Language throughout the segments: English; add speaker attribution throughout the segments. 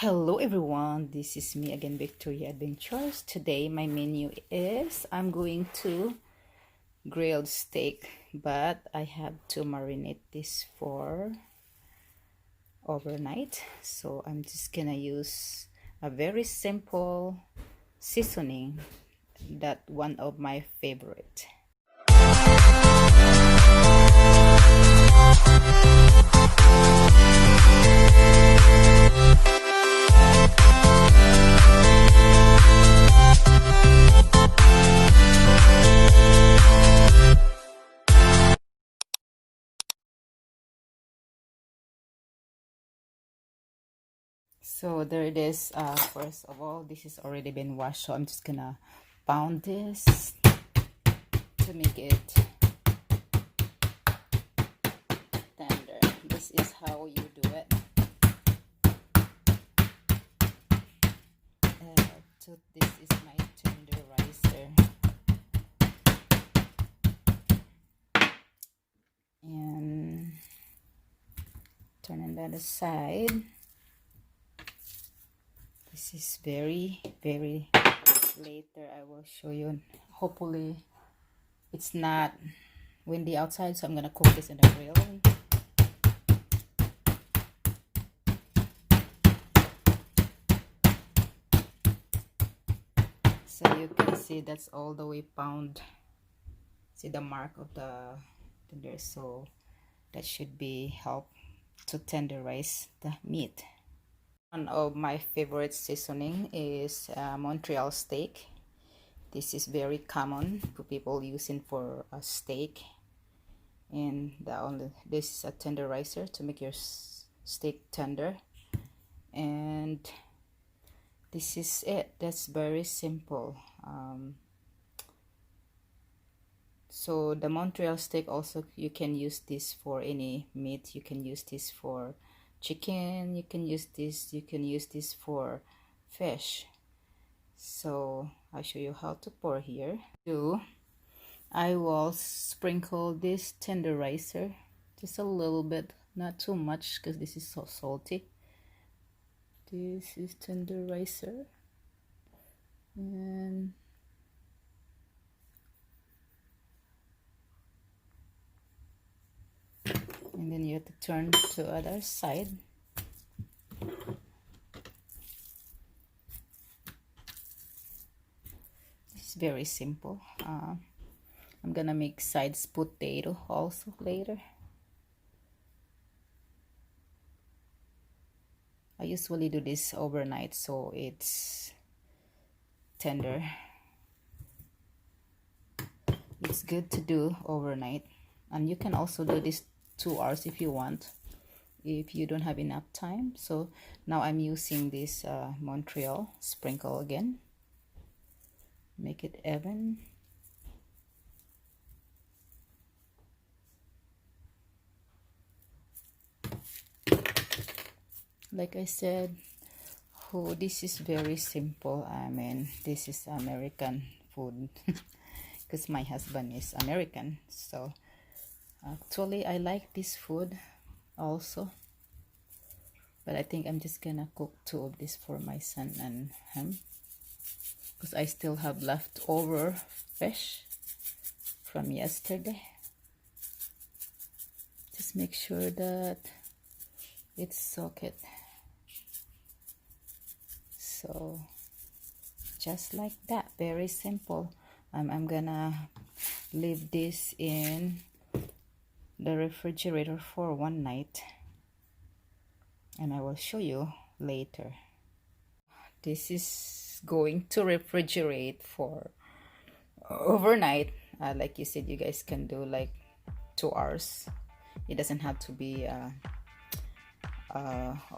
Speaker 1: Hello everyone, this is me again, Victoria Adventures. Today my menu is I'm going to grilled steak, but I have to marinate this for overnight. So I'm just gonna use a very simple seasoning, that one of my favorite. So there it is. First of all, this has already been washed, so I'm just gonna pound this to make it tender. This is how you do it. So this is my tenderizer, and turning that aside. This is very later I will show you. Hopefully it's not windy outside, so I'm gonna cook this in the grill. So you can see that's all the way pound. See the mark of the tender, so that should be help to tenderize the meat. One of my favorite seasoning is Montreal steak. This is very common for people using for a steak, and this is a tenderizer to make your steak tender. And this is it. That's very simple. So the Montreal steak, also you can use this for any meat. You can use this for chicken, you can use this for fish. So I'll show you how to pour here. I will sprinkle this tenderizer just a little bit, not too much because this is so salty. This is tenderizer, and then you have to turn to the other side. It's very simple. I'm gonna make sides potato also later. I usually do this overnight so it's tender. It's good to do overnight, and you can also do this 2 hours if you want, if you don't have enough time. So now I'm using this Montreal sprinkle again, make it even. Like I said, this is very simple. I mean, this is American food because my husband is American, so actually I like this food also, but I think I'm just gonna cook 2 of this for my son and him because I still have leftover fish from yesterday. Just make sure that it's soaked. So just like that, very simple. I'm gonna leave this in the refrigerator for one night, and I will show you later. This is going to refrigerate for overnight. Like you said, you guys can do like 2 hours. It doesn't have to be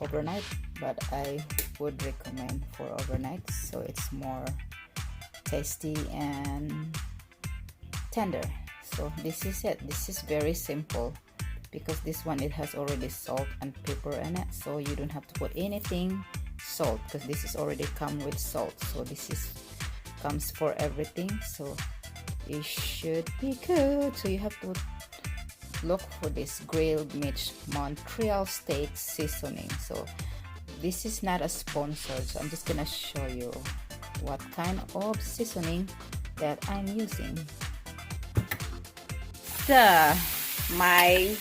Speaker 1: overnight, but I would recommend for overnight, so it's more tasty and tender. So this is it. This is very simple because this one, it has already salt and pepper in it, so you don't have to put anything salt because this is already come with salt. So this is comes for everything, so it should be good. So you have to look for this grilled meat Montreal steak seasoning. So This is not a sponsor, so I'm just gonna show you what kind of seasoning that I'm using. So my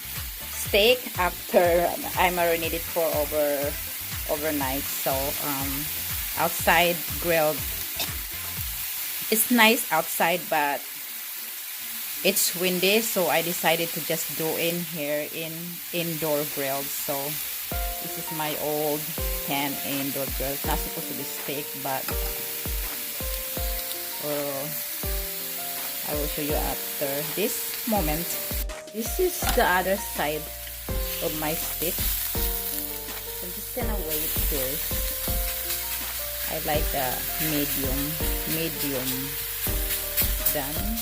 Speaker 1: steak, after I marinated for overnight, so outside grilled, it's nice outside but it's windy, so I decided to just do in here in indoor grilled. So this is my old pan indoor grill. It's not supposed to be steak, but I will show you after this moment. This is the other side of my steak. I'm just gonna wait first. I like the medium done.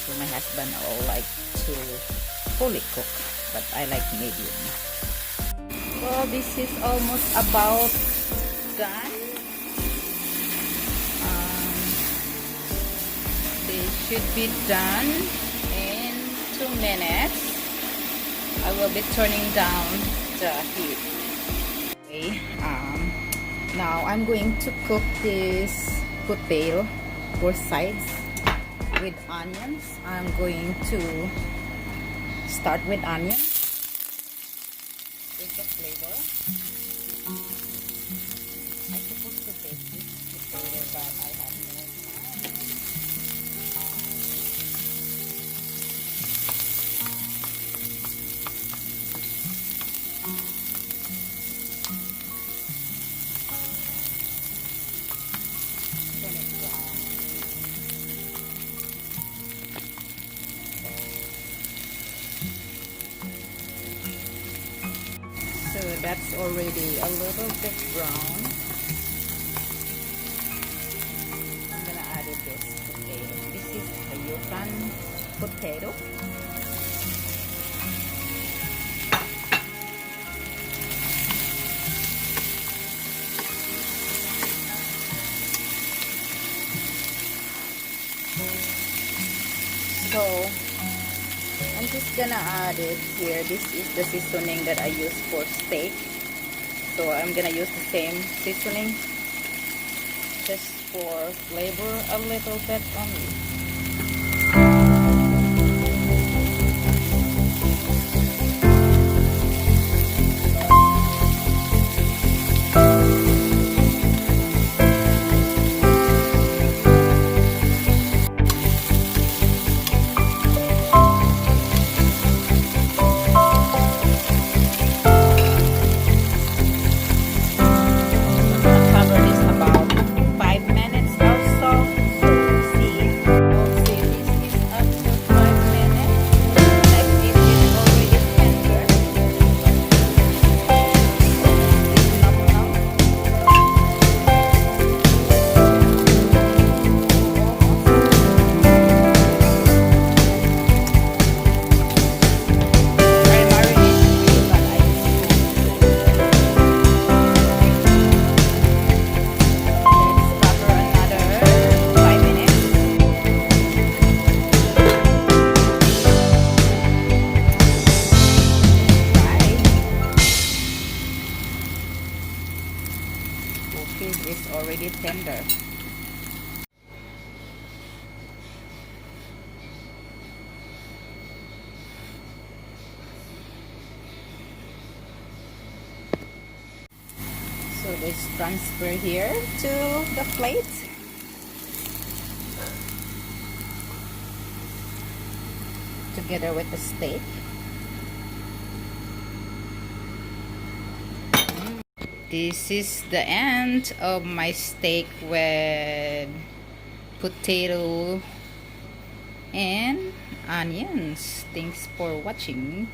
Speaker 1: So my husband all like to fully cook, but I like medium. Well, this is almost about done. They should be done in 2 minutes. I will be turning down the heat. Okay, now I'm going to cook this potato, both sides, with onions. I'm going to start with onions with the flavor. I'm supposed to bake this potato, but I have no time. Turn it brown. So that's already a little bit brown. I'm gonna add this potato. This is a Yukon potato. So I'm just gonna add it here. This is the seasoning that I use for steak. So I'm gonna use the same seasoning just for flavor a little bit only. Is already tender. So let's transfer here to the plate. Together with the steak. This is the end of my steak with potato and onions. Thanks for watching.